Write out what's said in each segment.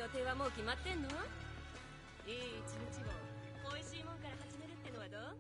予定はもう決まってんの？いい一日を美味しいもんから始めるってのはどう？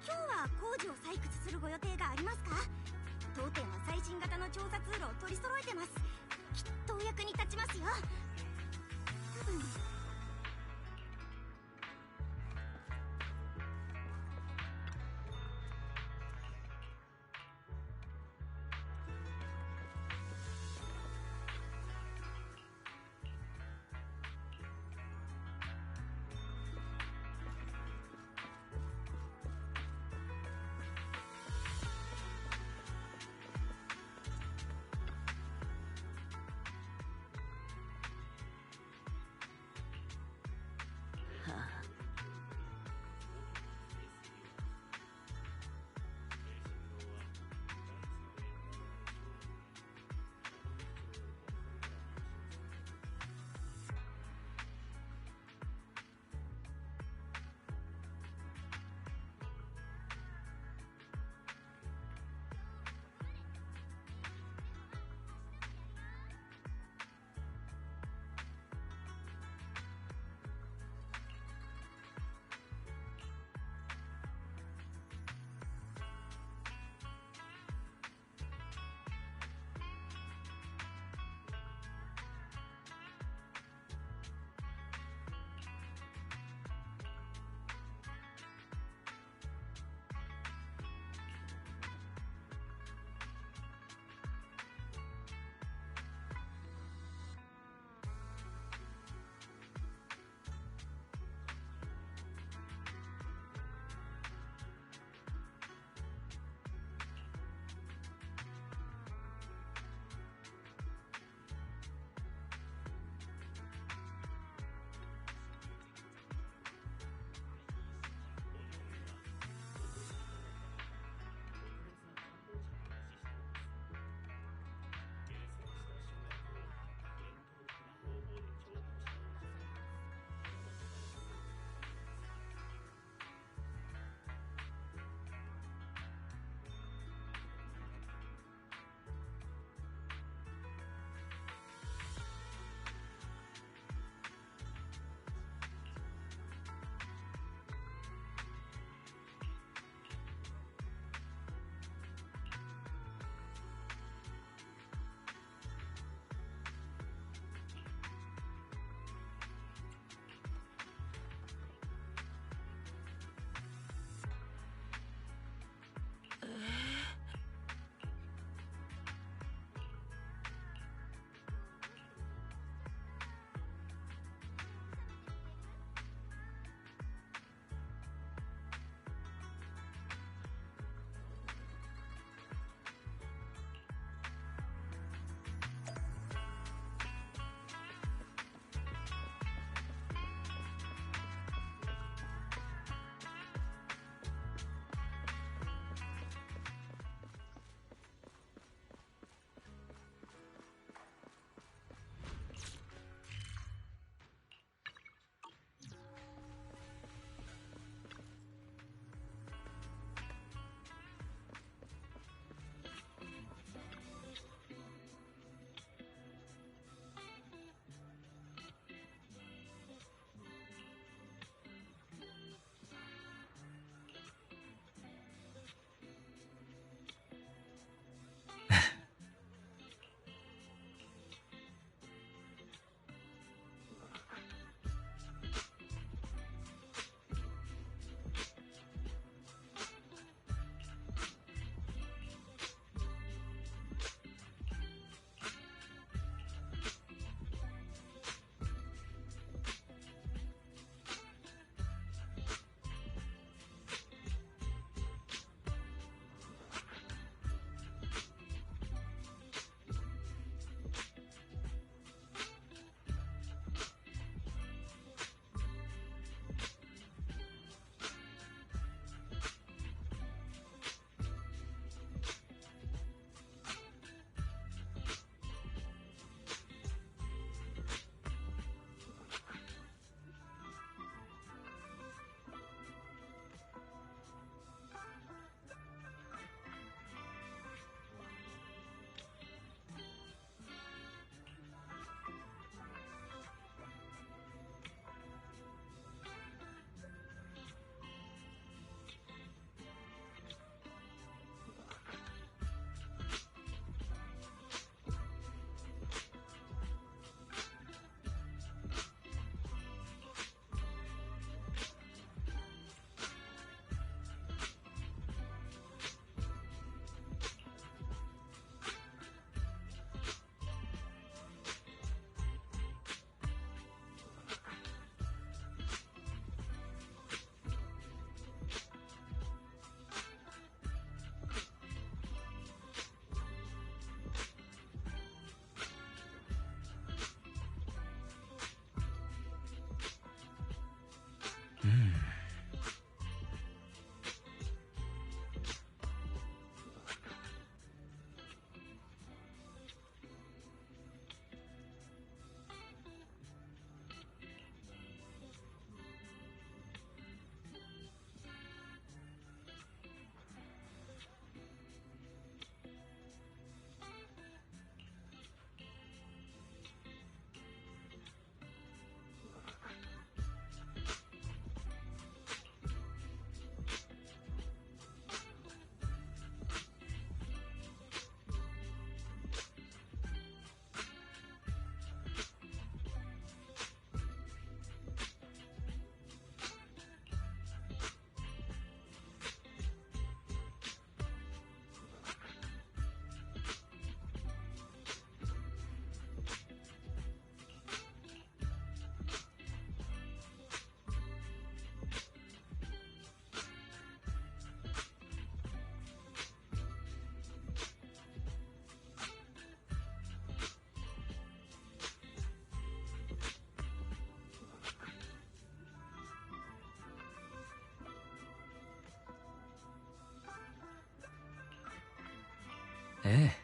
今日は工事を採掘するご予定がありますか？当店は最新型の調査ツールを取り揃えてます。きっとお役に立ちますよ。多分。ええ。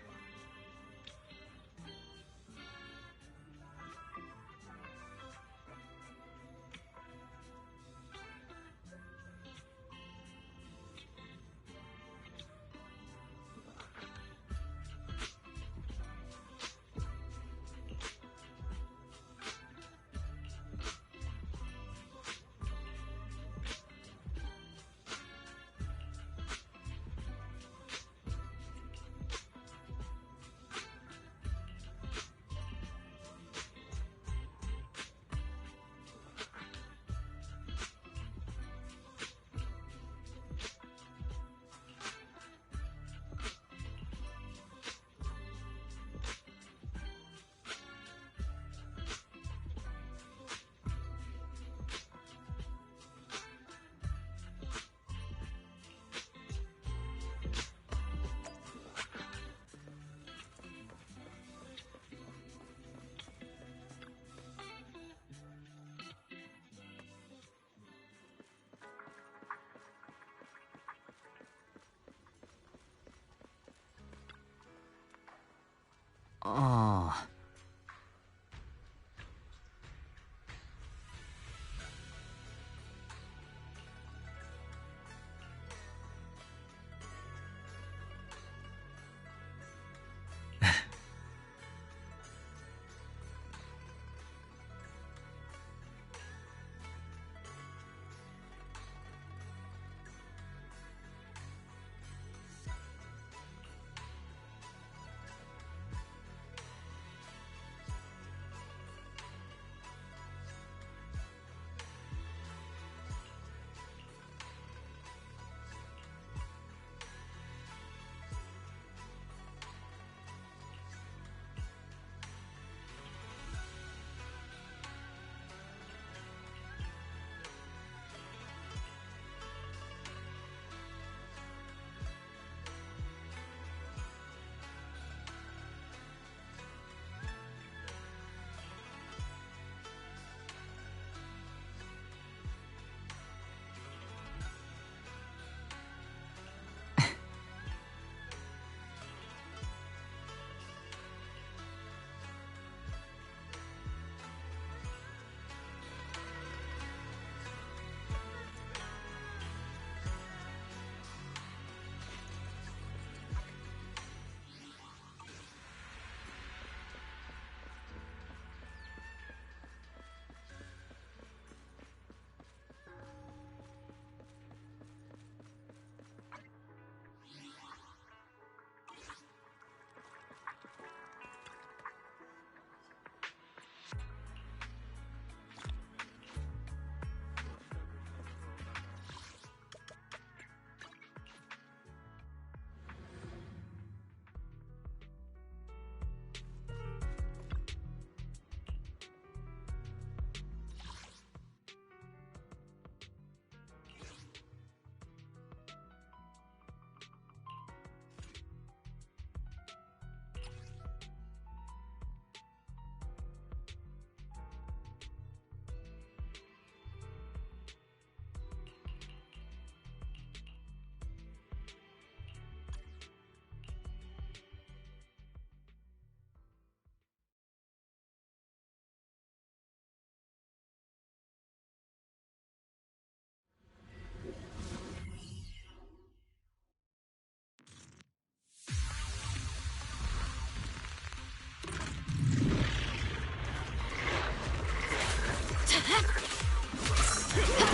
ああ。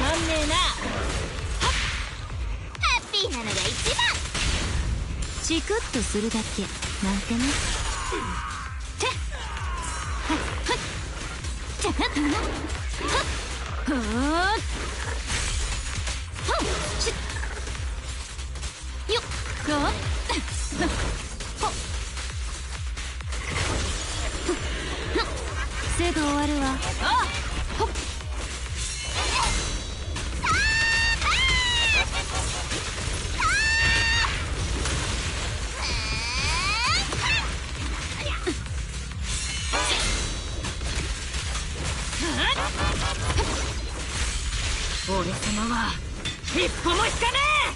なんねえな。ハッピーなのが一番。チクッとするだけなんてね。てっはっはってっはっはっはっしっよっよっほっすぐ終わるわ。あっほっ俺様は一歩も引かねえ。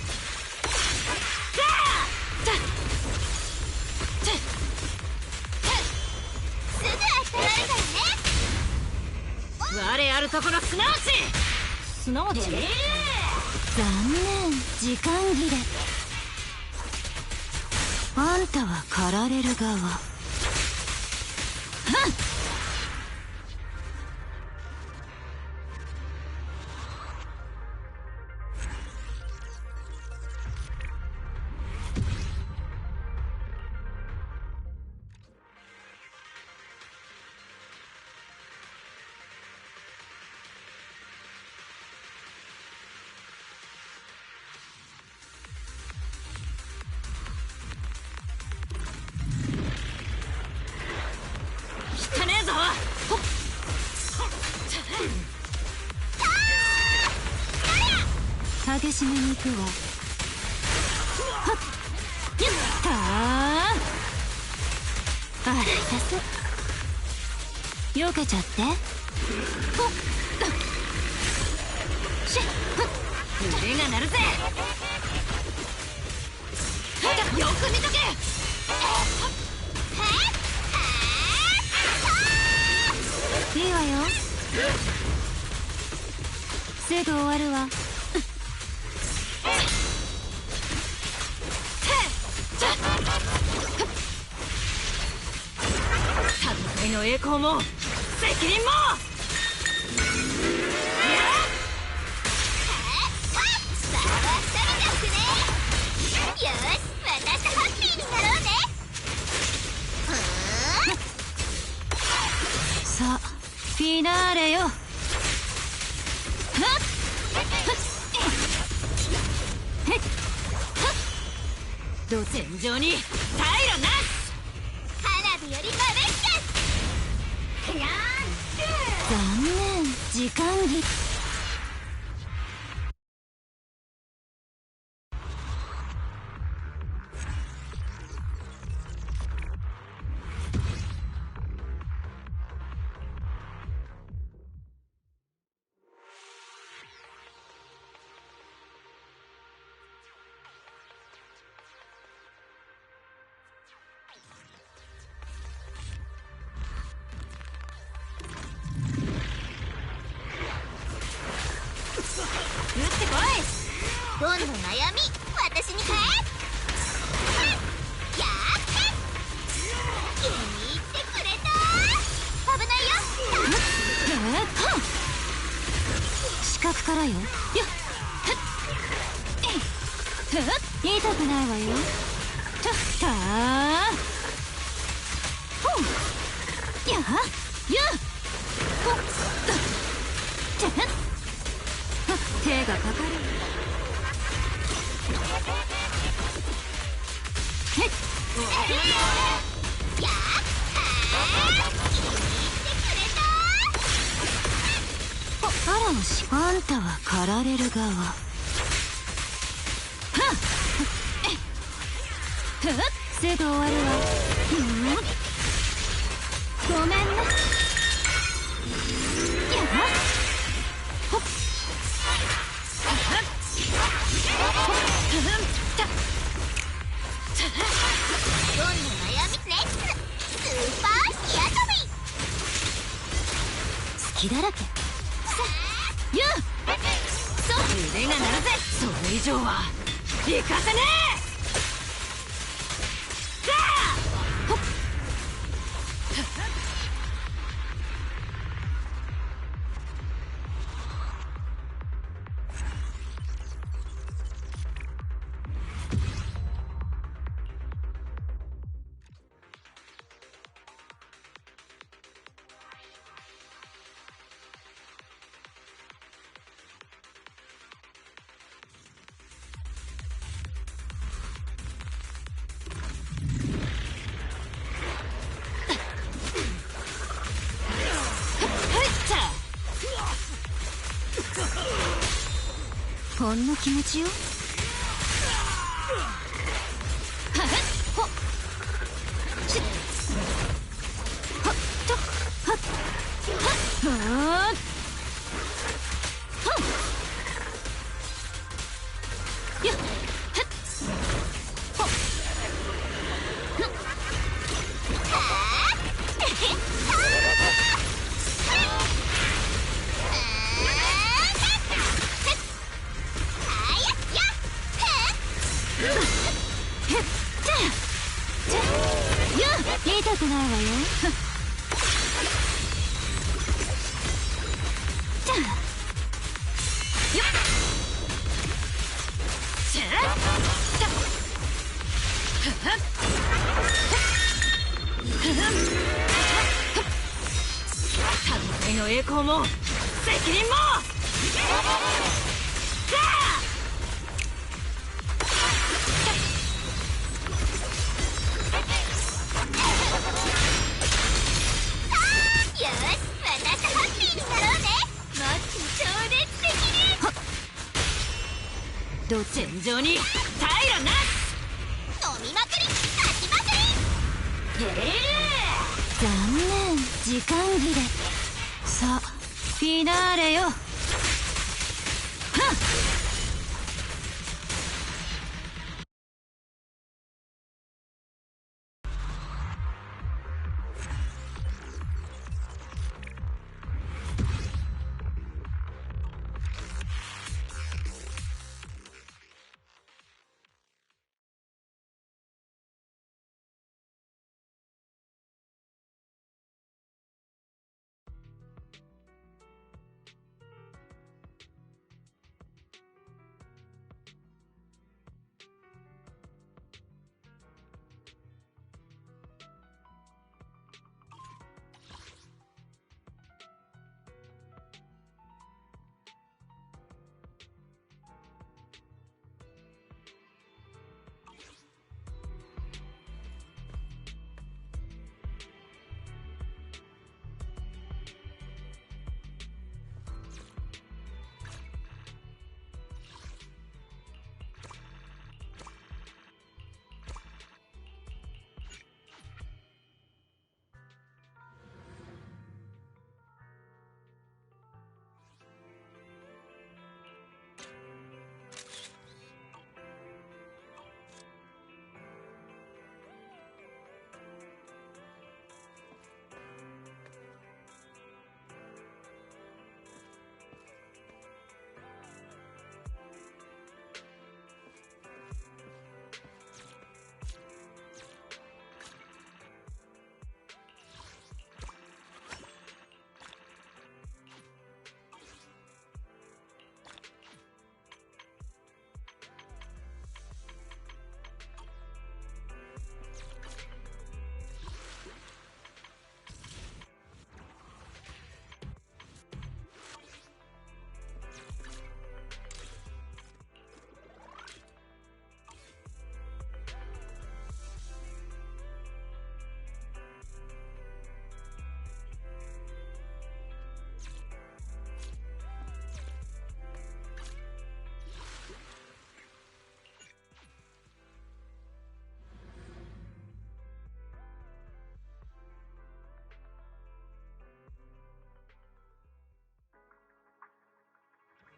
我あるところすなわち残念、時間切れ。あんたは狩られる側。汚ねえぞ。激しめに行くわ。はっやったー。あら痛そう。よけちゃって。ほっしっ腕が鳴るぜ。よく見とけ。いいわよ。すぐ終わるわ。戦いの栄光も責任も。よし、私とハッピーになろうね。さあフィナーレよ。ど戦場に退路なし。花火よりバベッキャス。残念、時間切れ。打ってこい。どんな悩み私に返やって気に入ってくれた。危ないよ。視覚からよ。よっ痛くないわよ。たーほんやっほっ手がかかる。へっやった気に入ってくれた。あらもしあんたは狩られる側。すぐ終わるわ。ごめんな。やほっどんな悩みレッツスーパー火遊び。隙だらけ。ゆそう腕が鳴るぜ。それ以上は行かせねえ。ほんの気持ちよ。ほっしっはっとはっはっよっはっほっじゃよっしゃ戦いの栄光も責任も戦場に平なし飲みまくり勝ちまくり。残念時間切れ。さあフィナーレよ。はっ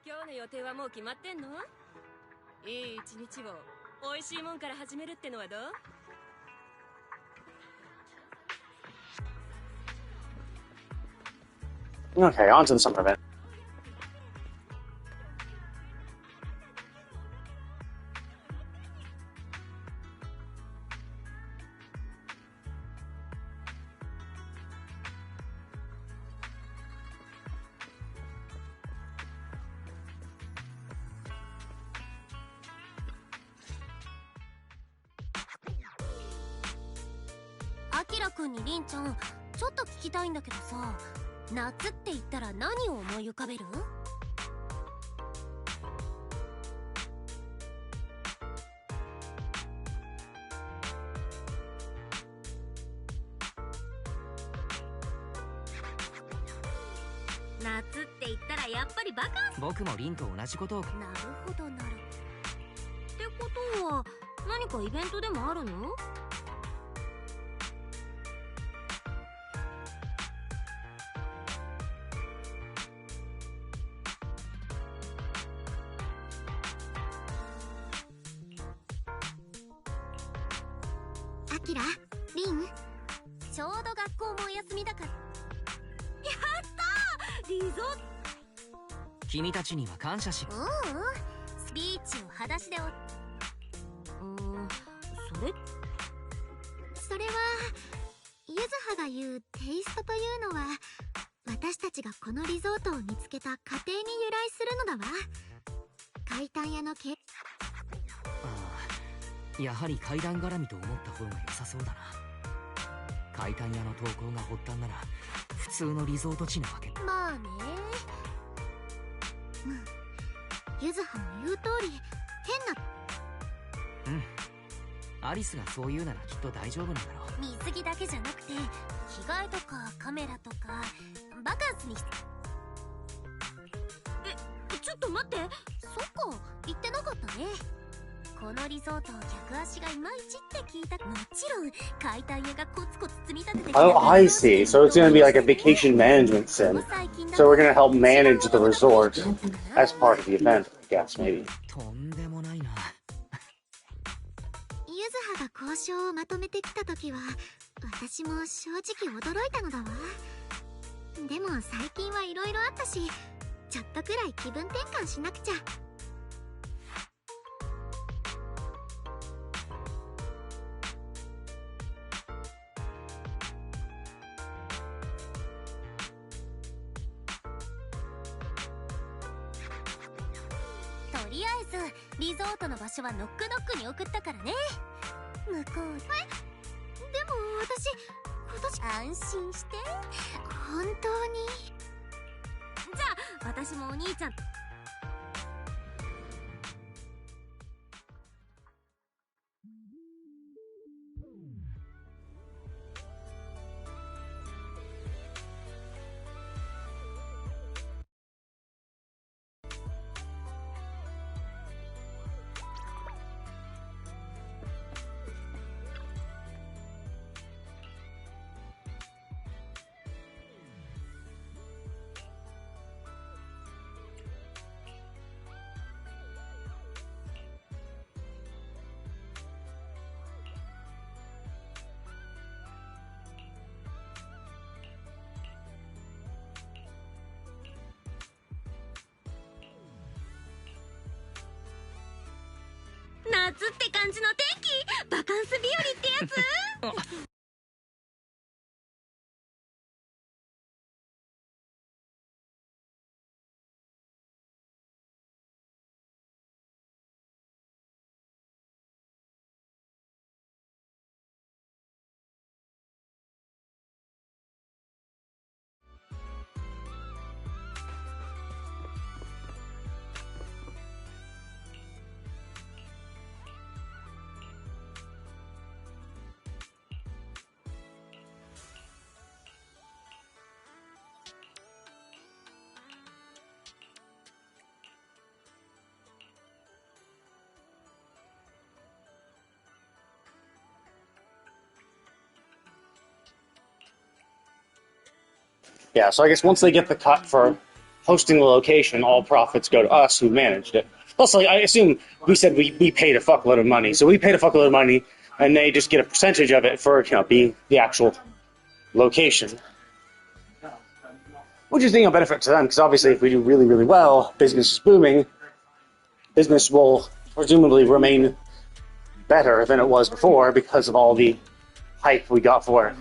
今日の予定はもう決まってんの？いい一日を美味しいもんから始めるってのはどう？ Okay, on to the summer event.アキラくんにりんちゃん、ちょっと聞きたいんだけどさ、夏って言ったら何を思い浮かべる？夏って言ったらやっぱりバカンス。僕もリンと同じことを。なるほどなる。ってことは何かイベントでもあるの？アキラ、リン、ちょうど学校もお休みだから。やったー！リゾート。君たちには感謝し。スピーチを裸足でそれはゆずはが言うテイストというのは、私たちがこのリゾートを見つけた過程に由来するのだわ。階段屋のけああ、やはり階段絡みと思った方が良さそうだな。階段屋の投稿が発端なら普通のリゾート地なわけ。まあね。ゆずはの言う通り変な。うん、アリスがそう言うならきっと大丈夫なんだろう。水着だけじゃなくて着替えとかカメラとかバカンスにちょっと待って。そっか、言ってなかったね。このリゾート客足がいまいちって聞いた。もちろん階段屋がコツコツ積み立ててきた。Oh, I see. So it's going to be like a vacation management sim. So we're going to help manage the resort as part of the event, I guess, maybe. とんでもないな。ゆずはが交渉をまとめてきた時は私も正直驚いたのだわ。でも最近はいろいろあったし、ちょっとくらい気分転換しなくちゃ。とりあえずリゾートの場所はノックノックに送ったからね。向こうでも私今年安心して。本当に。じゃあ私もお兄ちゃん。夏って感じの天気。バカンス日和ってやつ。Yeah, so I guess once they get the cut for hosting the location, all profits go to us who managed it. Plus, like, I assume we said we paid a fuckload of money, so we paid a fuckload of money, and they just get a percentage of it for, you know, being the actual location. Which is, you know, benefit to them, because obviously if we do really, really well, business is booming, business will presumably remain better than it was before because of all the hype we got for it.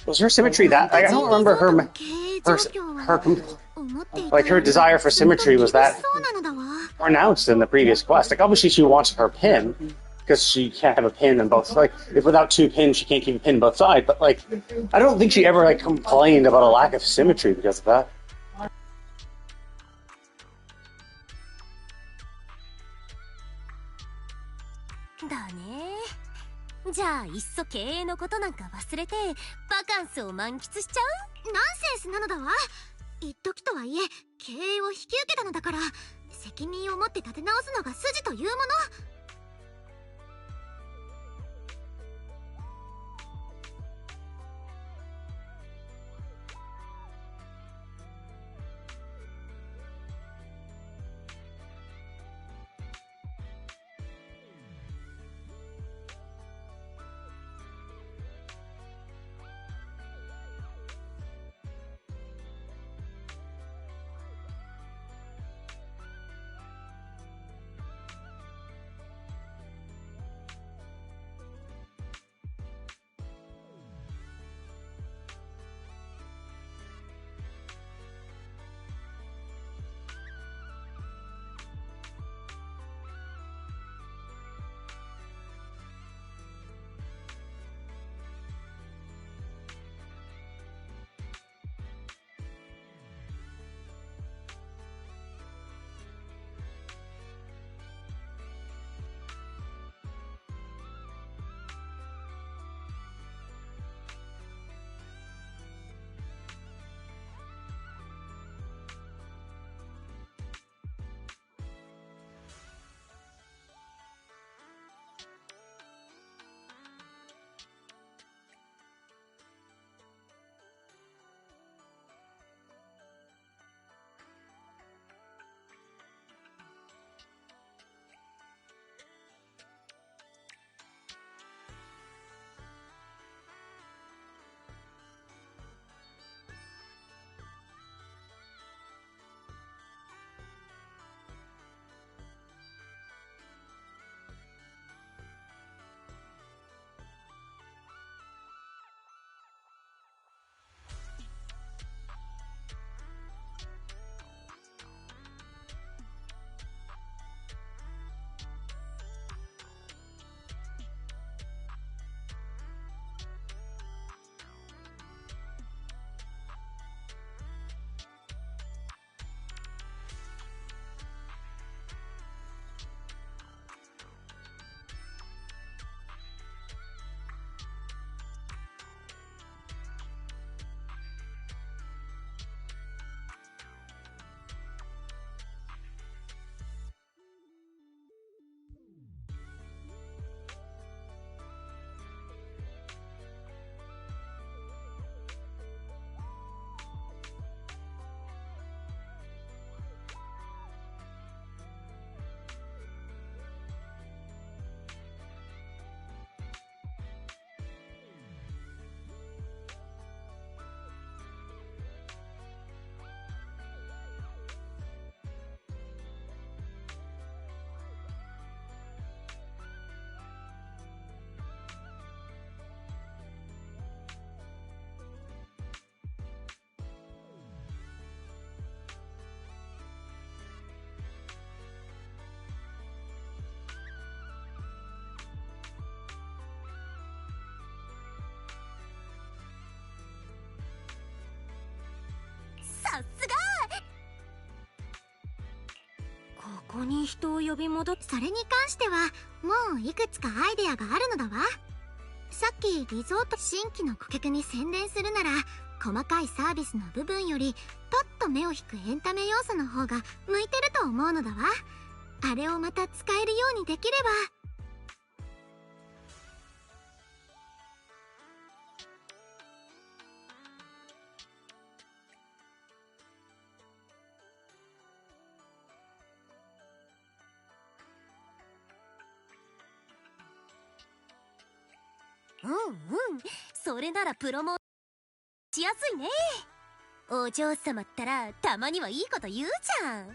Was her symmetry that? Like, I don't remember her like her desire for symmetry was that pronounced in the previous quest. Like obviously she wants her pin because she can't have a pin on both. Like if without two pins she can't keep a pin both sides. But like I don't think she ever like complained about a lack of symmetry because of that. だね。じゃあいっそ経営のことなんか忘れてバカンスを満喫しちゃう？ナンセンスなのだわ。一時とはいえ経営を引き受けたのだから責任を持って立て直すのが筋というもの。さすが。ここに人を呼び戻す。それに関してはもういくつかアイデアがあるのだわ。さっきリゾート新規の顧客に宣伝するなら細かいサービスの部分よりパッと目を引くエンタメ要素の方が向いてると思うのだわ。あれをまた使えるようにできれば。うんうん、それならプロモしやすいね。お嬢様ったらたまにはいいこと言うじゃん。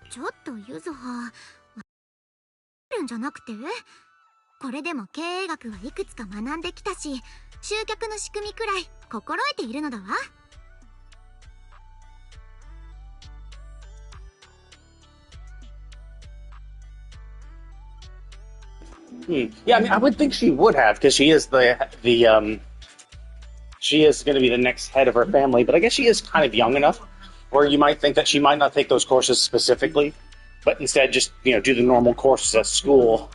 ちょっとゆずはるんじゃなくて、これでも経営学はいくつか学んできたし、集客の仕組みくらい心得ているのだわ。Yeah, I mean, I would think she would have because she is she is going to be the next head of her family. But I guess she is kind of young enough where you might think that she might not take those courses specifically, but instead just do the normal courses at school.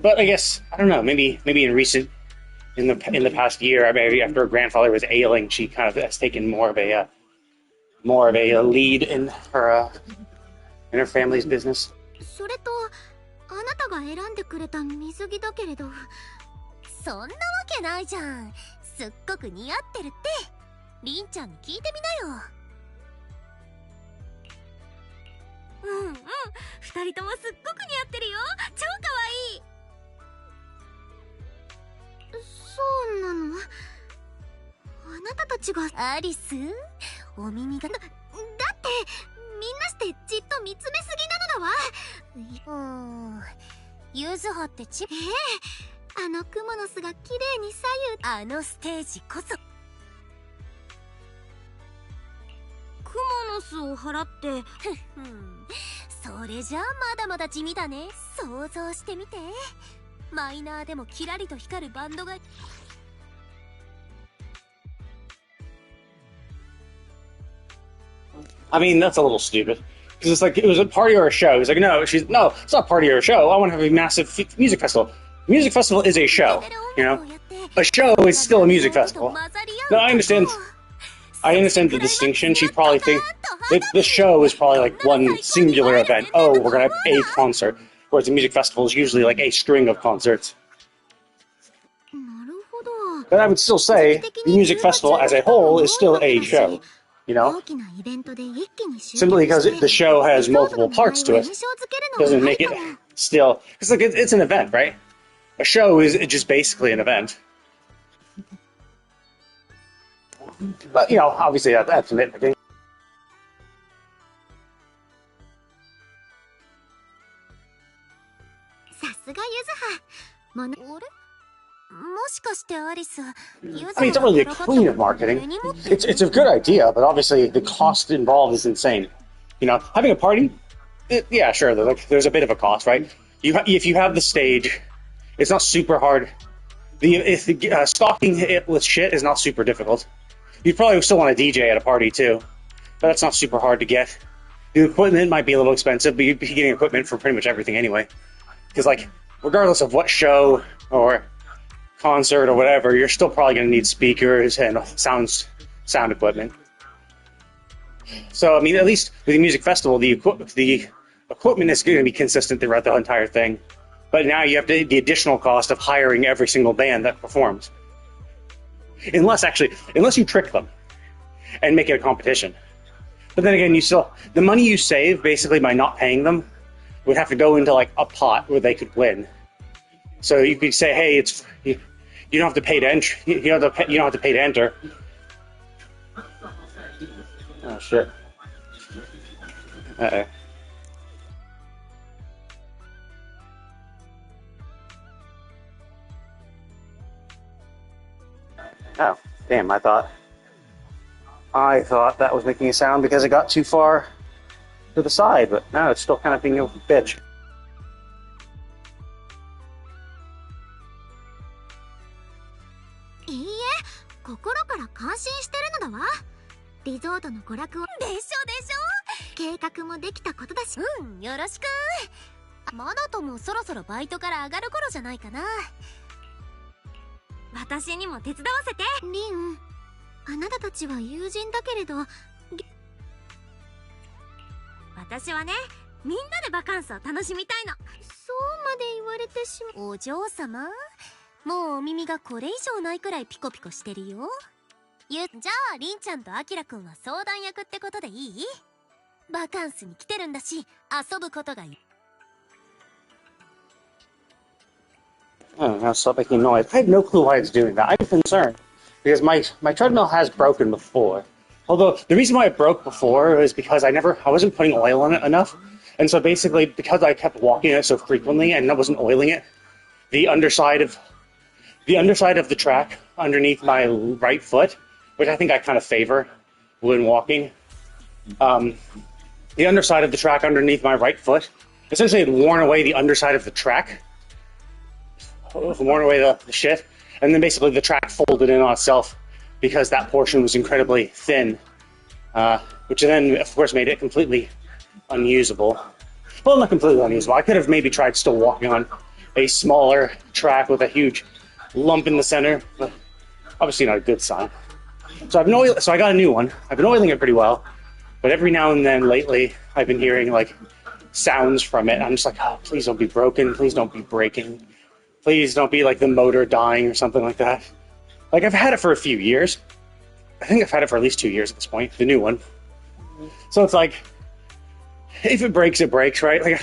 But I guess I don't know. Maybe in the past year, maybe after her grandfather was ailing, she kind of has taken more of a lead in her family's business. それとあなたが選んでくれた水着だけれど、そんなわけないじゃん。すっごく似合ってるって。りんちゃんに聞いてみなよ。うんうん、二人ともすっごく似合ってるよ。超かわいい。そうなの？あなたたちがアリス？お耳がだってみんなしてじっと見つめすぎなのだわ。ユズハってあのクモの巣が綺麗に左右、あのステージこそ。クモの巣を払ってそれじゃあまだまだ地味だね。想像してみて。マイナーでもキラリと光るバンドが。I mean, that's a little stupid. Because it's like, it was a party or a show. He's like, no, it's not a party or a show. I want to have a massive music festival. Music festival is a show, A show is still a music festival. No, I understand the distinction. She probably thinks the show is probably like one singular event. Oh, we're going to have a concert. Whereas the music festival is usually like a string of concerts. But I would still say the music festival as a whole is still a show. Simply because the show has multiple parts to it doesn't make it still. Because it's an event, right? A show is just basically an event. But, obviously that's nitpicking. さすがゆずは。もしかしてアリス、 I mean, it's not really a clean of marketing. It's a good idea, but obviously the cost involved is insane. Having a party, yeah, sure, there's a bit of a cost, right? If you have the stage, it's not super hard. Stocking it with shit is not super difficult. You'd probably still want a DJ at a party too, but that's not super hard to get. The equipment might be a little expensive, but you'd be getting equipment for pretty much everything anyway. Because, regardless of what show or concert or whatever, you're still probably going to need speakers and sound equipment. So, I mean, at least with the music festival, the equipment is going to be consistent throughout the entire thing. But now you have the additional cost of hiring every single band that performs. Unless you trick them and make it a competition. But then again, the money you save basically by not paying them would have to go into a pot where they could win. So you could say, hey, you don't have to pay to enter. You don't have to pay to enter. Oh shit. Uh-oh. Oh, damn, I thought that was making a sound because it got too far to the side, but no, it's still kind of being a bitch. いいえ、心から感心してるのだわ。リゾートの娯楽を。でしょ。計画もできたことだし。よろしく。マナトもそろそろバイトから上がる頃じゃないかな。私にも手伝わせて。リン、あなたたちは友人だけれど、私はね、みんなでバカンスを楽しみたいの。そうまで言われてしまう。お嬢様、もうお耳がこれ以上ないくらいピコピコしてるよ。じゃあリンちゃんとアキラくんは相談役ってことでいい？バカンスに来てるんだし、遊ぶことがいい。Oh, now stop making noise. I have no clue why it's doing that. I'm concerned because my treadmill has broken before, Although the reason why it broke before was because I wasn't putting oil on it enough, and so basically because I kept walking it so frequently and I wasn't oiling it, the underside of the track underneath my right foot, which I think I kind of favor when walking, the underside of the track underneath my right foot essentially had worn away the underside of the track, worn away the shit, and then basically the track folded in on itself because that portion was incredibly thin, which then, of course, made it completely unusable. Well, not completely unusable. I could have maybe tried still walking on a smaller track with a huge lump in the center, but obviously not a good sign. So I got a new one. I've been oiling it pretty well, but every now and then lately, I've been hearing like sounds from it. I'm just like, oh, please don't be broken. Please don't be breaking. Please don't be like the motor dying or something like that. Like, I've had it for a few years. I think I've had it for at least 2 years at this point, the new one. So it's like, if it breaks, it breaks, right? Like,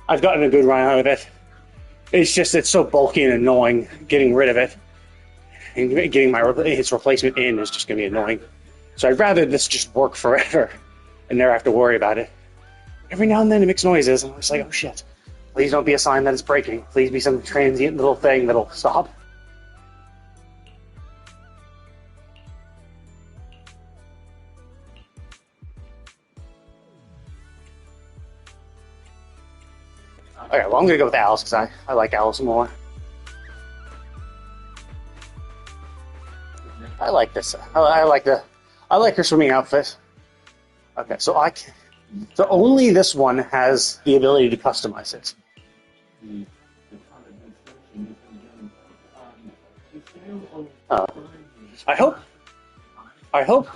I've gotten a good run out of it. It's just, it's so bulky and annoying getting rid of it. And getting its replacement in is just going to be annoying. So I'd rather this just work forever and never have to worry about it. Every now and then it makes noises, and I'm just like, oh shit. Please don't be a sign that it's breaking. Please be some transient little thing that'll stop. Okay, well, I'm gonna go with Alice because I like Alice more. I like this. I like her swimming outfit. Okay, so only this one has the ability to customize it. I hope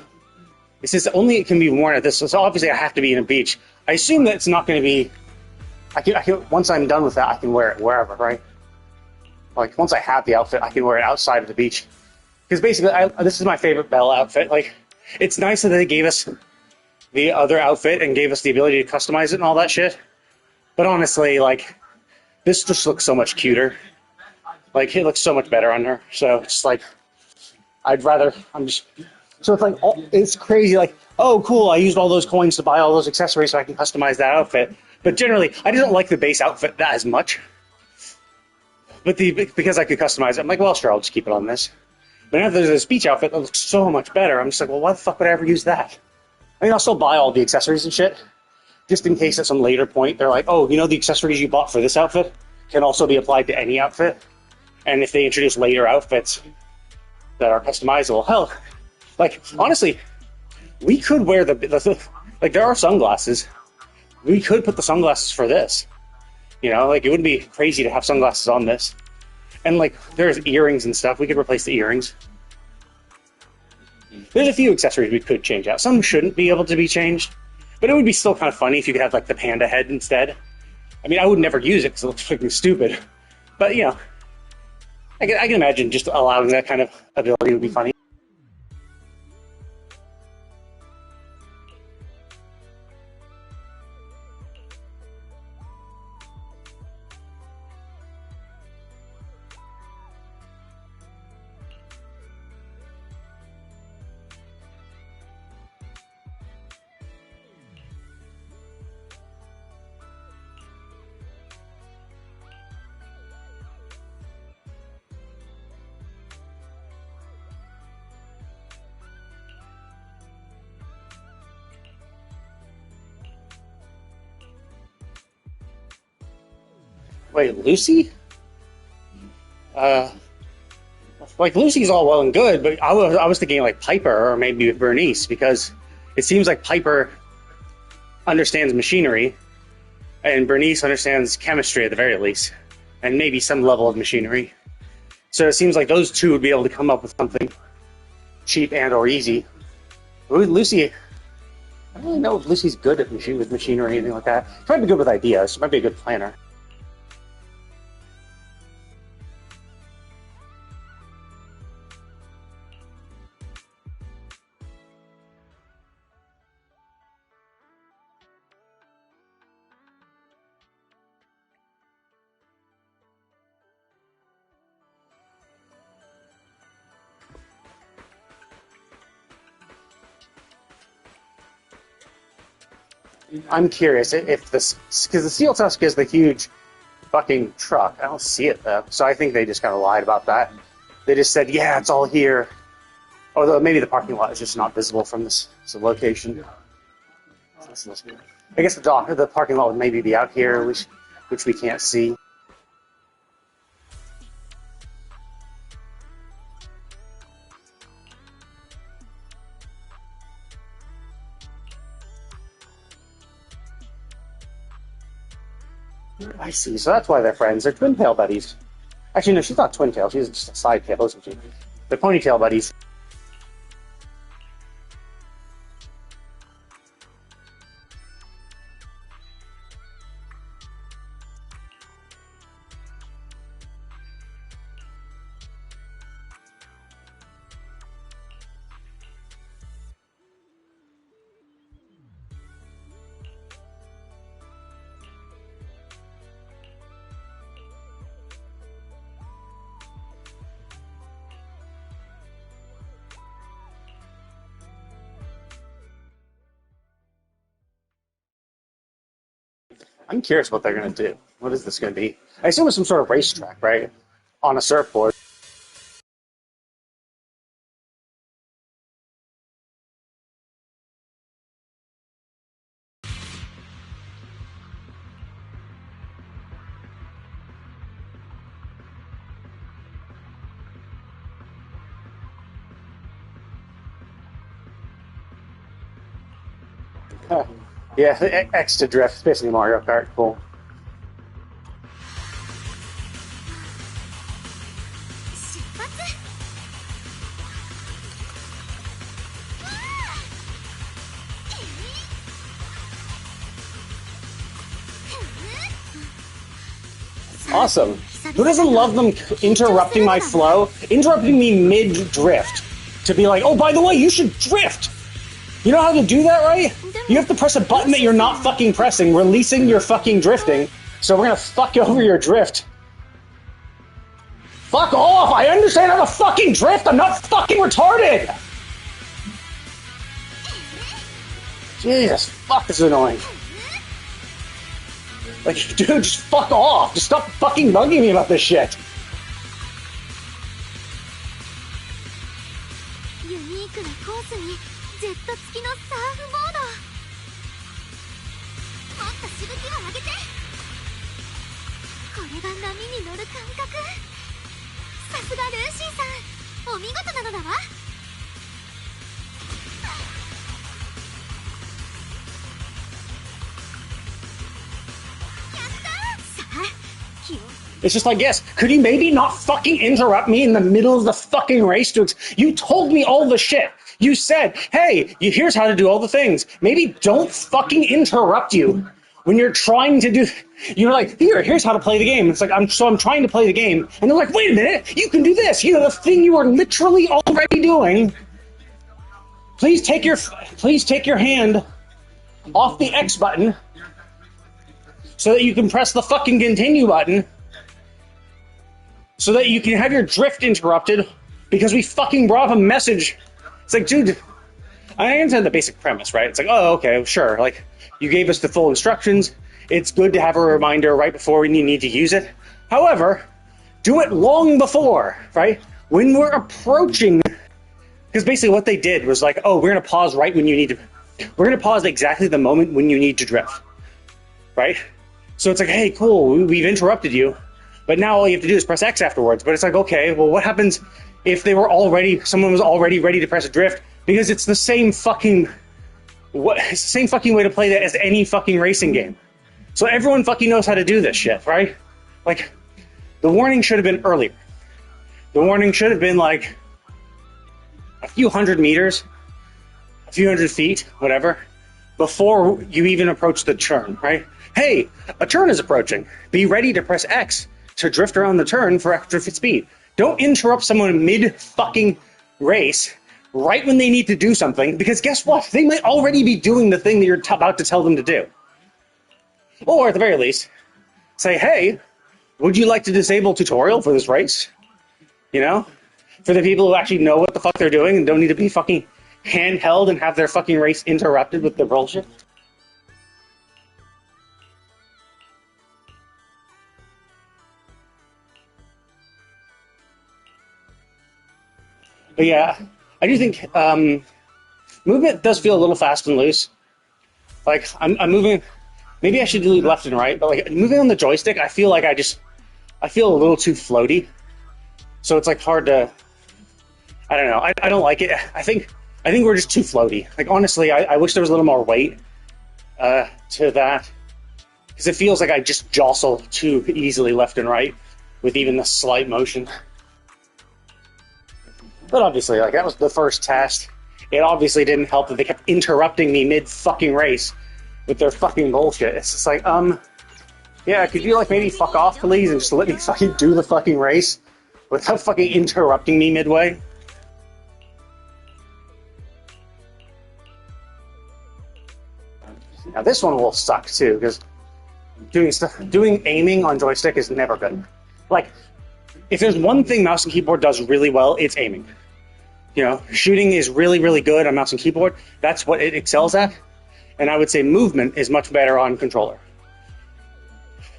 it says only it can be worn at this. So obviously I have to be in a beach. I assume that it's not going to be. I can once I'm done with that, I can wear it wherever, right? Like once I have the outfit, I can wear it outside of the beach. Because basically, this is my favorite Belle outfit. Like, it's nice that they gave us the other outfit and gave us the ability to customize it and all that shit. But honestly, like, this just looks so much cuter. Like, it looks so much better on her. So it's like, so it's like, it's crazy. Like, oh, cool, I used all those coins to buy all those accessories so I can customize that outfit. But generally, I don't like the base outfit that as much. But because I could customize it, I'm like, well, sure, I'll just keep it on this. But now there's this beach outfit that looks so much better. I'm just like, well, why the fuck would I ever use that? I mean, I'll still buy all the accessories and shit, just in case at some later point they're like, oh, you know, the accessories you bought for this outfit can also be applied to any outfit. And if they introduce later outfits that are customizable, hell, like, honestly, we could wear like, there are sunglasses. We could put the sunglasses for this. You know, like, it wouldn't be crazy to have sunglasses on this. And, like, there's earrings and stuff. We could replace the earrings. There's a few accessories we could change out. Some shouldn't be able to be changed. But it would be still kind of funny if you could have, like, the panda head instead. I mean, I would never use it because it looks freaking stupid. But, you know, I can imagine just allowing that kind of ability would be funny. Wait, Lucy? Like, Lucy's all well and good, but I was thinking, like, Piper or maybe Bernice, because it seems like Piper understands machinery, and Bernice understands chemistry at the very least, and maybe some level of machinery. So it seems like those two would be able to come up with something cheap and or easy. Lucy, I don't really know if Lucy's good at with machinery or anything like that. She might be good with ideas. She might be a good planner. I'm curious if this, because the Steel Tusk is the huge fucking truck. I don't see it though, so I think they just kind of lied about that. They just said, yeah, it's all here. Although maybe the parking lot is just not visible from this location. I guess the parking lot would maybe be out here, which we can't see. I see, so that's why they're friends. They're twin tail buddies. Actually, no, she's not twin tail. She's just a side tail, isn't she? They're ponytail buddies. I'm curious what they're going to do. What is this going to be? I assume it's some sort of racetrack, right? On a surfboard. Huh. Yeah, X to drift. It's basically Mario Kart. Cool. Awesome. Who doesn't love them interrupting my flow? Interrupting me mid-drift. To be like, oh, by the way, you should drift! You know how to do that, right? You have to press a button that you're not fucking pressing, releasing your fucking drifting. So we're gonna fuck over your drift. Fuck off! I understand how to fucking drift! I'm not fucking retarded! Jesus, fuck, this is annoying. Like, dude, just fuck off! Just stop fucking bugging me about this shit! It's just like, yes, could you maybe not fucking interrupt me in the middle of the fucking race? You told me all the shit. You said, hey, here's how to do all the things. Maybe don't fucking interrupt you when you're trying to do... You're like, here's how to play the game. It's like, I'm trying to play the game. And they're like, wait a minute, you can do this. You know, the thing you are literally already doing. Please take your hand off the X button so that you can press the fucking continue button so that you can have your drift interrupted because we fucking brought up a message. It's like, dude, I understand the basic premise, right? It's like, oh, okay, sure. Like, you gave us the full instructions. It's good to have a reminder right before we need to use it. However, do it long before, right? When we're approaching, because basically what they did was like, oh, we're going to pause right when you need to, we're going to pause exactly the moment when you need to drift, right? So it's like, hey, cool, we've interrupted you. But now all you have to do is press X afterwards. But it's like, okay, well, what happens if someone was already ready to press a drift? Because it's the same fucking, it's the same fucking way to play that as any fucking racing game. So everyone fucking knows how to do this shit, right? Like, the warning should have been earlier. The warning should have been like a few hundred meters, a few hundred feet, whatever, before you even approach the turn, right? Hey, a turn is approaching. Be ready to press X to drift around the turn for extra speed. Don't interrupt someone mid-fucking race right when they need to do something, because guess what? They might already be doing the thing that you're about to tell them to do. Or, at the very least, say, hey, would you like to disable tutorial for this race? You know? For the people who actually know what the fuck they're doing and don't need to be fucking handheld and have their fucking race interrupted with the bullshit. But yeah, I do think movement does feel a little fast and loose. Like I'm moving. Maybe I should do left and right, but like moving on the joystick, I feel like I feel a little too floaty. So it's like hard to. I don't know. I don't like it. I think we're just too floaty. Like honestly, I wish there was a little more weight to that, because it feels like I just jostle too easily left and right with even the slight motion. But obviously, like that was the first test. It obviously didn't help that they kept interrupting me mid fucking race with their fucking bullshit. It's just like, yeah, could you like maybe fuck off, please, and just let me fucking do the fucking race without fucking interrupting me midway? Now this one will suck too, because doing aiming on joystick is never good. Like, if there's one thing mouse and keyboard does really well, it's aiming. You know, shooting is really, really good on mouse and keyboard. That's what it excels at. And I would say movement is much better on controller.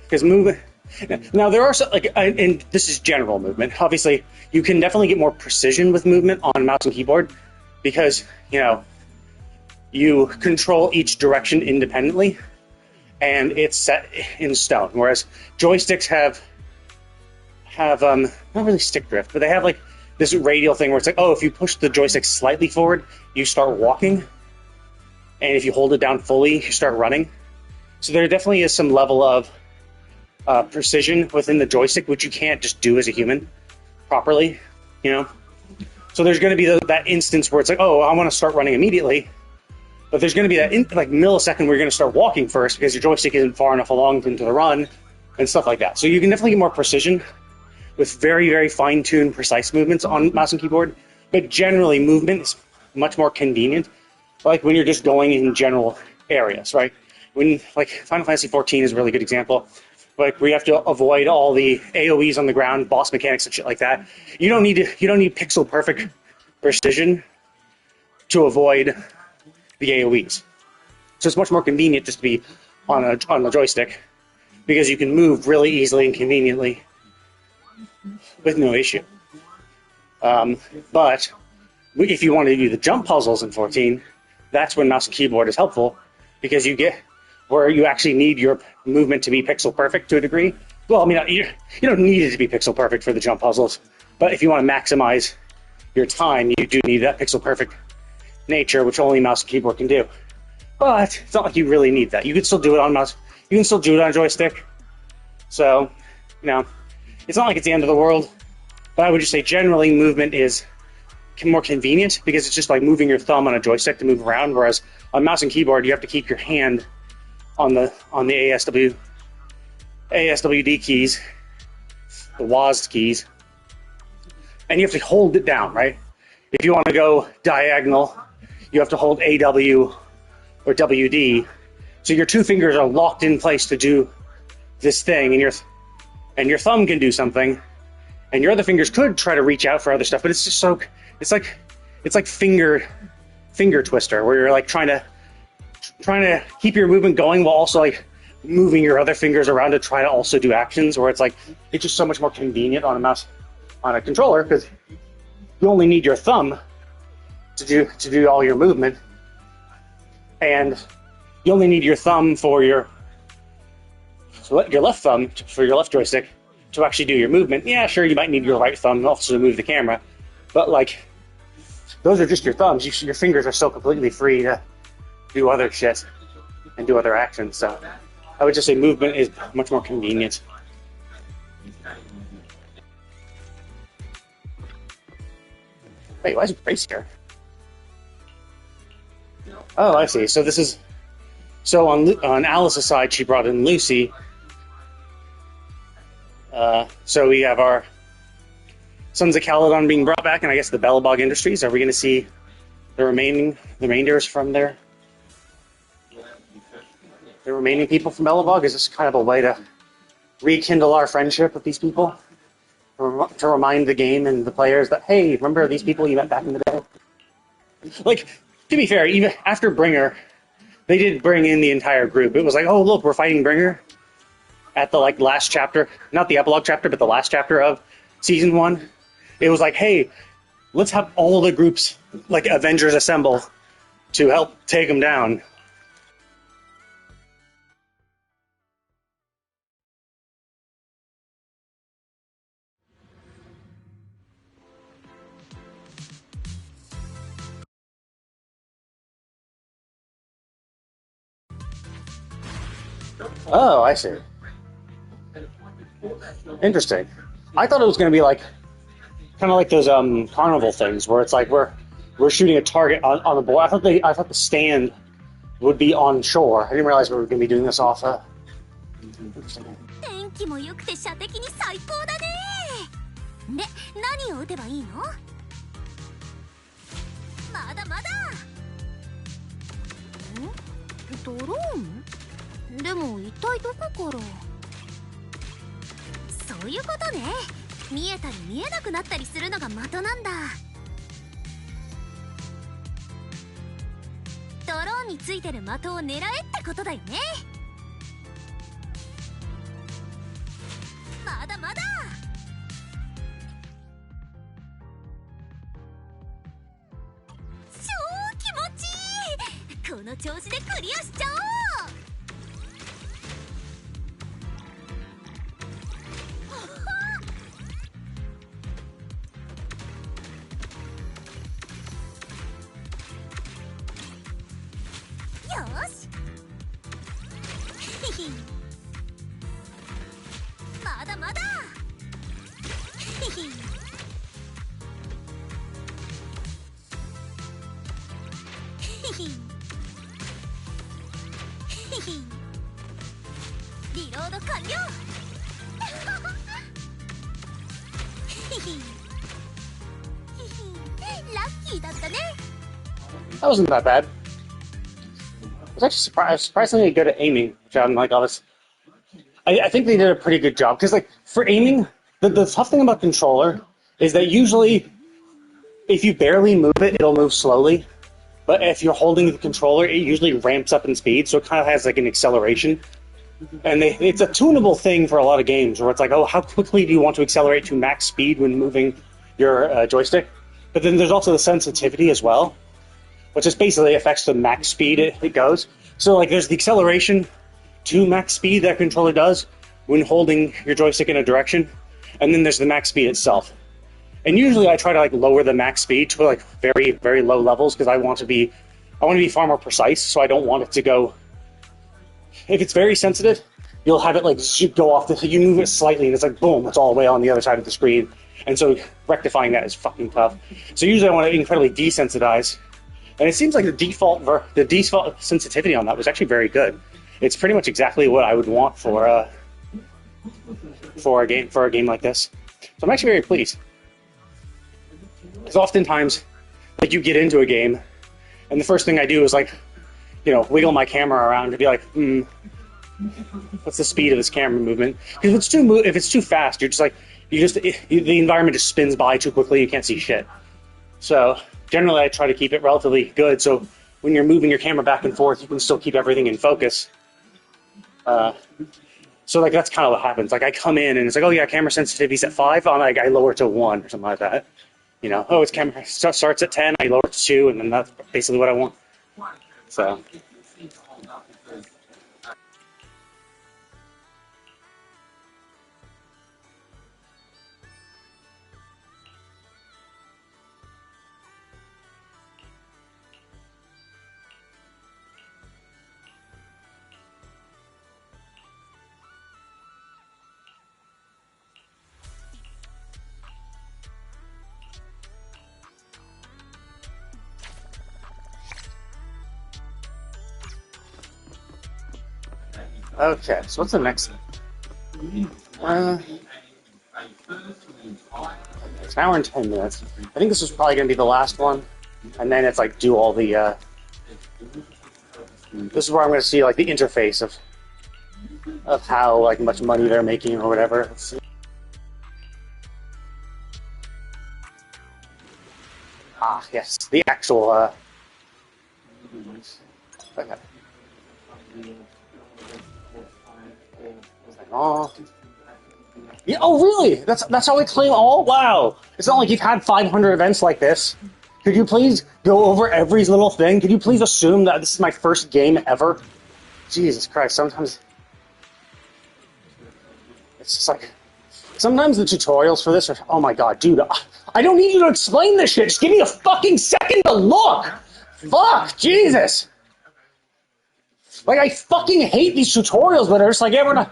Because movement... Now, there are some, like, and this is general movement. Obviously, you can definitely get more precision with movement on mouse and keyboard because, you know, you control each direction independently and it's set in stone. Whereas joysticks have not really stick drift, but they have like this radial thing where it's like, oh, if you push the joystick slightly forward, you start walking. And if you hold it down fully, you start running. So there definitely is some level of precision within the joystick, which you can't just do as a human properly, you know? So there's going to be that instance where it's like, oh, I want to start running immediately. But there's going to be that millisecond where you're going to start walking first because your joystick isn't far enough along into the run and stuff like that. So you can definitely get more precision with very, very fine-tuned, precise movements on mouse and keyboard. But generally, movement is much more convenient, like when you're just going in general areas, right? When, like, Final Fantasy XIV is a really good example. Like, where you have to avoid all the AoEs on the ground, boss mechanics and shit like that. You don't need pixel perfect precision to avoid the AoEs. So it's much more convenient just to be on the joystick because you can move really easily and conveniently with no issue. But if you want to do the jump puzzles in 14, that's when mouse and keyboard is helpful because you get where you actually need your movement to be pixel perfect to a degree. Well, I mean, you don't need it to be pixel perfect for the jump puzzles, but if you want to maximize your time, you do need that pixel perfect nature, which only mouse and keyboard can do. But it's not like you really need that. You can still do it on mouse. You can still do it on joystick. So, you know, it's not like it's the end of the world. But I would just say generally movement is more convenient because it's just like moving your thumb on a joystick to move around. Whereas on mouse and keyboard, you have to keep your hand on the ASWD keys, the WASD keys, and you have to hold it down, right? If you want to go diagonal, you have to hold AW or WD. So your two fingers are locked in place to do this thing, and your thumb can do something, and your other fingers could try to reach out for other stuff, but it's just so it's like finger twister, where you're like trying to keep your movement going while also like moving your other fingers around to try to also do actions, where it's like it's just so much more convenient on a controller because you only need your thumb to do all your movement, and you only need your thumb for your left thumb for your left joystick to actually do your movement. Yeah, sure, you might need your right thumb also to move the camera, but like those are just your thumbs. Your fingers are so completely free to do other shit and do other actions. So I would just say movement is much more convenient. Wait, why is Grace here? Oh, I see. So this is... So on Alice's side, she brought in Lucy. So we have our Sons of Caledon being brought back, and I guess the Belobog Industries. Are we going to see the remainders from there? The remaining people from Belobog? Is this kind of a way to rekindle our friendship with these people? To remind the game and the players that, hey, remember these people you met back in the day? Like, to be fair, even after Bringer, they did bring in the entire group. It was like, oh, look, we're fighting Bringer at the like last chapter, not the epilogue chapter, but the last chapter of season 1. It was like, hey, let's have all the groups, like Avengers, assemble to help take them down. Oh, I see. Interesting. I thought it was going to be like kind of like those carnival things where it's like we're shooting a target on the board. I thought the stand would be on shore. I didn't realize we were going to be doing this off. Interesting. 天気も良くて射的に最高だね。で、何を撃てばいいの？まだまだ。ドローン？でも一体どこから？そういうことね。見えたり見えなくなったりするのが的なんだ。ドローンについてる的を狙えってことだよね。まだまだ。超気持ちいい。この調子でクリアしちゃおう。まだまだ。リロード完了。ラッキーだったね。That wasn't that bad. I was actually surprisingly good at aiming, which I'm like, I think they did a pretty good job. Because, like, for aiming, the tough thing about controller is that usually, if you barely move it, it'll move slowly. But if you're holding the controller, it usually ramps up in speed, so it kind of has, like, an acceleration. And it's a tunable thing for a lot of games, where it's like, oh, how quickly do you want to accelerate to max speed when moving your joystick? But then there's also the sensitivity as well, which just basically affects the max speed it goes. So, like, there's the acceleration to max speed that controller does when holding your joystick in a direction, and then there's the max speed itself. And usually I try to, like, lower the max speed to, like, very, very low levels, because I want to be far more precise, so I don't want it to go... If it's very sensitive, you'll have it, like, go off you move it slightly, and it's like, boom, it's all the way on the other side of the screen. And so rectifying that is fucking tough. So usually I want to incredibly desensitize. And it seems like the default sensitivity on that was actually very good. It's pretty much exactly what I would want for a game like this. So I'm actually very pleased. Because oftentimes, like, you get into a game, and the first thing I do is, like, you know, wiggle my camera around to be like, what's the speed of this camera movement? Because if it's too fast, you're just like, the environment just spins by too quickly. You can't see shit. So generally, I try to keep it relatively good. So when you're moving your camera back and forth, you can still keep everything in focus. So, like, that's kind of what happens. Like, I come in and it's like, oh yeah, camera sensitivity's at 5. I'm like, I lower it to 1 or something like that. You know, oh, it's camera starts at 10. I lower it to 2, and then that's basically what I want. So. Okay, so what's the next one? It's an hour and 10 minutes. I think this is probably going to be the last one. And then it's like do all the... this is where I'm going to see, like, the interface of how, like, much money they're making or whatever. Let's see. Ah, yes, the actual... okay. Oh. Yeah, oh, really? That's how we claim all? Wow. It's not like you've had 500 events like this. Could you please go over every little thing? Could you please assume that this is my first game ever? Jesus Christ, sometimes... It's just like... Sometimes the tutorials for this are... Oh my god, dude. I don't need you to explain this shit. Just give me a fucking second to look. Fuck, Jesus. Like, I fucking hate these tutorials that are just like, everyone...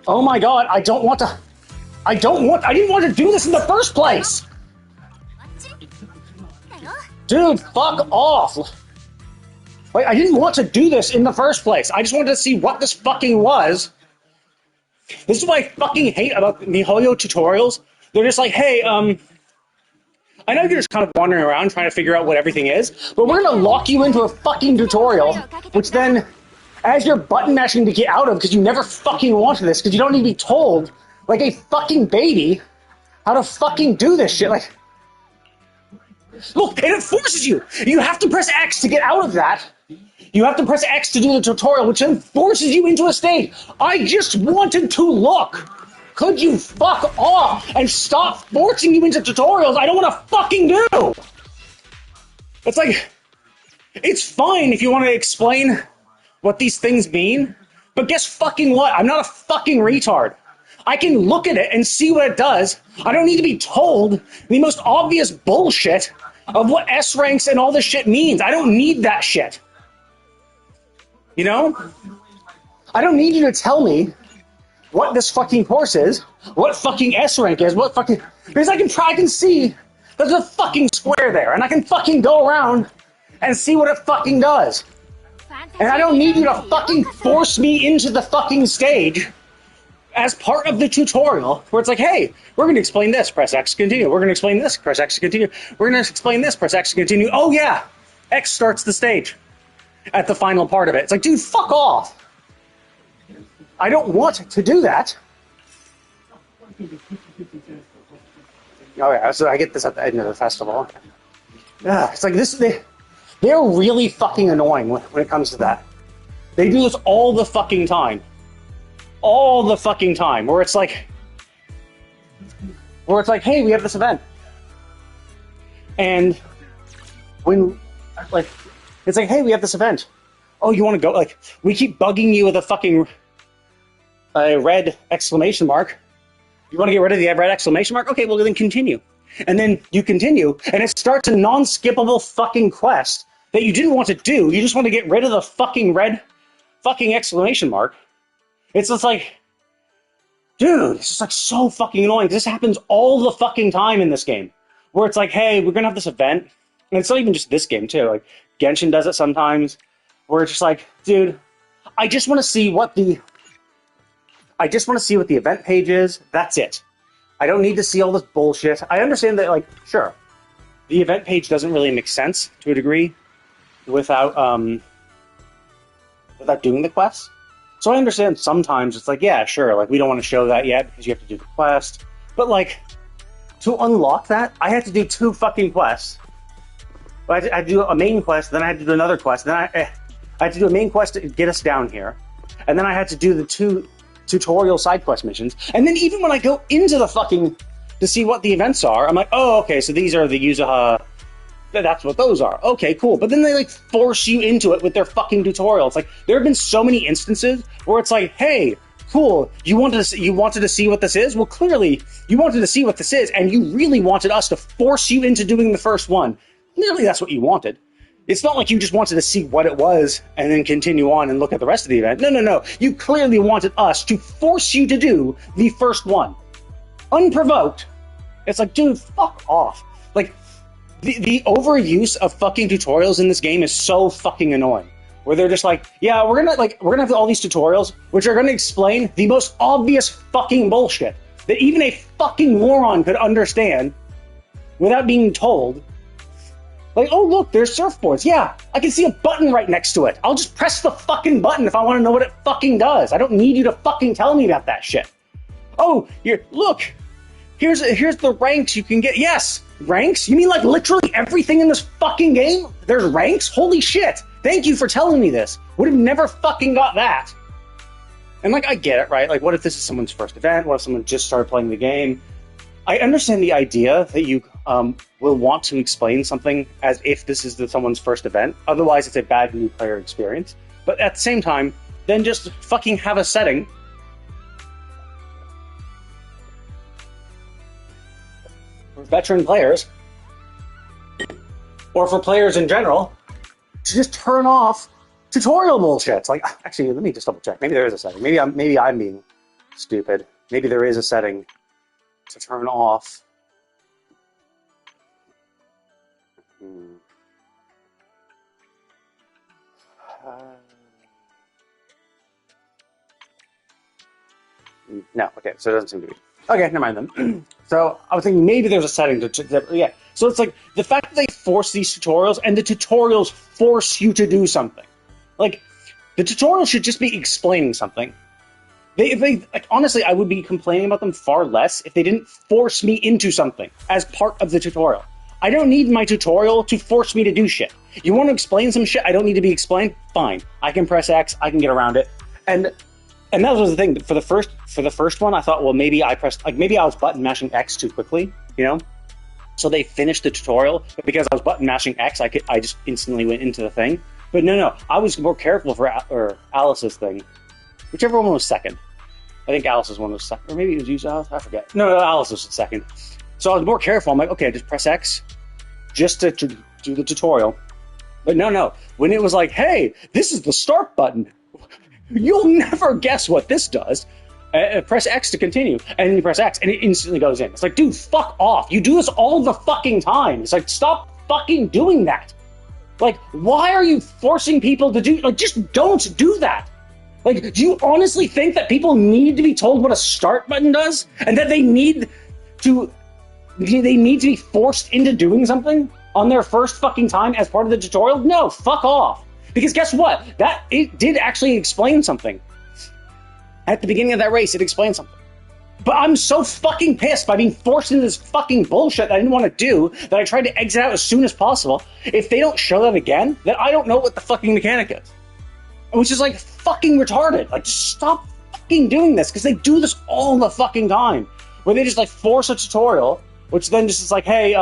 Oh my god, I didn't want to do this in the first place! Dude, fuck off! Like, I didn't want to do this in the first place. I just wanted to see what this fucking was. This is what I fucking hate about MiHoYo tutorials. They're just like, hey, I know you're just kind of wandering around trying to figure out what everything is, but we're gonna lock you into a fucking tutorial, which then, as you're button mashing to get out of, because you never fucking wanted this, because you don't need to be told, like a fucking baby, how to fucking do this shit. Like, look, and it forces you. You have to press X to get out of that. You have to press X to do the tutorial, which then forces you into a stage. I just wanted to look. Could you fuck off and stop forcing you into tutorials I don't want to fucking do? It's like, it's fine if you want to explain what these things mean, but guess fucking what? I'm not a fucking retard. I can look at it and see what it does. I don't need to be told the most obvious bullshit of what S ranks and all this shit means. I don't need that shit. You know? I don't need you to tell me what this fucking course is, what fucking S rank is, what fucking... Because I can see there's a fucking square there, and I can fucking go around and see what it fucking does. And I don't need you to fucking force me into the fucking stage as part of the tutorial, where it's like, hey, we're going to explain this, press X to continue. We're going to explain this, press X to continue. We're going to explain this, press X to continue. Oh yeah, X starts the stage at the final part of it. It's like, dude, fuck off. I don't want to do that. Oh yeah, so I get this at the end of the festival. Yeah, it's like this. They're really fucking annoying when it comes to that. They do this all the fucking time. All the fucking time. Where it's like, hey, we have this event. And when, like, it's like, hey, we have this event. Oh, you want to go? Like, we keep bugging you with a fucking red exclamation mark. You want to get rid of the red exclamation mark? Okay, well then continue. And then you continue, and it starts a non-skippable fucking quest that you didn't want to do. You just want to get rid of the fucking red fucking exclamation mark. It's just like, dude, it's just like so fucking annoying. This happens all the fucking time in this game. Where it's like, hey, we're gonna have this event. And it's not even just this game too. Like, Genshin does it sometimes. Where it's just like, dude, I just want to see what the event page is. That's it. I don't need to see all this bullshit. I understand that, like, sure, the event page doesn't really make sense to a degree without doing the quest. So I understand sometimes it's like, yeah, sure, like, we don't want to show that yet because you have to do the quest. But, like, to unlock that, I had to do 2 fucking quests. I had to do a main quest, then I had to do another quest, then I had to do a main quest to get us down here. And then I had to do the 2 tutorial side quest missions. And then even when I go into the fucking... to see what the events are, I'm like, oh, okay, so these are the Yuzuha... That's what those are. Okay, cool. But then they, like, force you into it with their fucking tutorial. It's like, there have been so many instances where it's like, hey, cool, you wanted to see what this is? Well, clearly, you wanted to see what this is, and you really wanted us to force you into doing the first one. Clearly, that's what you wanted. It's not like you just wanted to see what it was and then continue on and look at the rest of the event. No. You clearly wanted us to force you to do the first one. Unprovoked. It's like, dude, fuck off. Like, the overuse of fucking tutorials in this game is so fucking annoying. Where they're just like, yeah, we're gonna have all these tutorials which are gonna explain the most obvious fucking bullshit that even a fucking moron could understand without being told. Like, oh look, there's surfboards. Yeah, I can see a button right next to it. I'll just press the fucking button if I want to know what it fucking does. I don't need you to fucking tell me about that shit. Oh, look, here's the ranks you can get. Yes, ranks? You mean like literally everything in this fucking game? There's ranks? Holy shit. Thank you for telling me this. Would have never fucking got that. And, like, I get it, right? Like, what if this is someone's first event? What if someone just started playing the game? I understand the idea that you will want to explain something as if this is someone's first event. Otherwise, it's a bad new player experience. But at the same time, then just fucking have a setting for veteran players, or for players in general, to just turn off tutorial bullshit. It's like, actually, let me just double check. Maybe there is a setting. Maybe I'm being stupid. Maybe there is a setting to turn off. No, okay, so it doesn't seem to be. Okay, never mind then. So I was thinking maybe there's a setting yeah. So it's like the fact that they force these tutorials, and the tutorials force you to do something. Like, the tutorial should just be explaining something. If they like, honestly, I would be complaining about them far less if they didn't force me into something as part of the tutorial. I don't need my tutorial to force me to do shit. You want to explain some shit I don't need to be explained? Fine. I can press X, I can get around it. And that was the thing. For the first one, I thought, well, maybe I was button mashing X too quickly, you know? So they finished the tutorial, but because I was button mashing X, I just instantly went into the thing. But no, I was more careful for Alice's thing. Whichever one was second. I think Alice's one was second. Or maybe it was you, Alice, I forget. No, Alice was second. So I was more careful. I'm like, okay, just press X just to do the tutorial. But no. When it was like, hey, this is the start button. You'll never guess what this does. Press X to continue. And then you press X, and it instantly goes in. It's like, dude, fuck off. You do this all the fucking time. It's like, stop fucking doing that. Like, why are you forcing people to do... Like, just don't do that. Like, do you honestly think that people need to be told what a start button does? And that they need to be forced into doing something on their first fucking time as part of the tutorial? No, fuck off. Because guess what? It did actually explain something. At the beginning of that race, it explained something. But I'm so fucking pissed by being forced into this fucking bullshit that I didn't want to do, that I tried to exit out as soon as possible. If they don't show that again, then I don't know what the fucking mechanic is. Which is like fucking retarded. Like, just stop fucking doing this, because they do this all the fucking time. Where they just like force a tutorial, which then just is like, hey,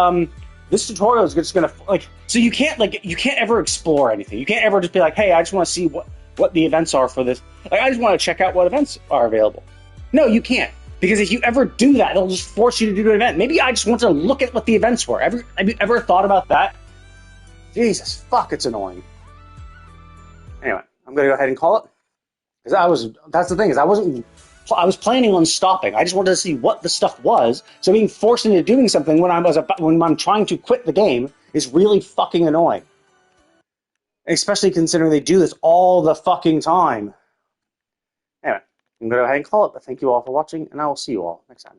this tutorial is just gonna, like, so you can't ever explore anything. You can't ever just be like, hey, I just want to see what the events are for this. Like, I just want to check out what events are available. No, you can't. Because if you ever do that, they'll just force you to do an event. Maybe I just want to look at what the events were. Have you ever thought about that? Jesus, fuck, it's annoying. Anyway, I'm going to go ahead and call it. Because that's the thing, is I was planning on stopping. I just wanted to see what the stuff was. So being forced into doing something when I'm trying to quit the game is really fucking annoying. Especially considering they do this all the fucking time. Anyway, I'm going to go ahead and call it, but thank you all for watching, and I will see you all next time.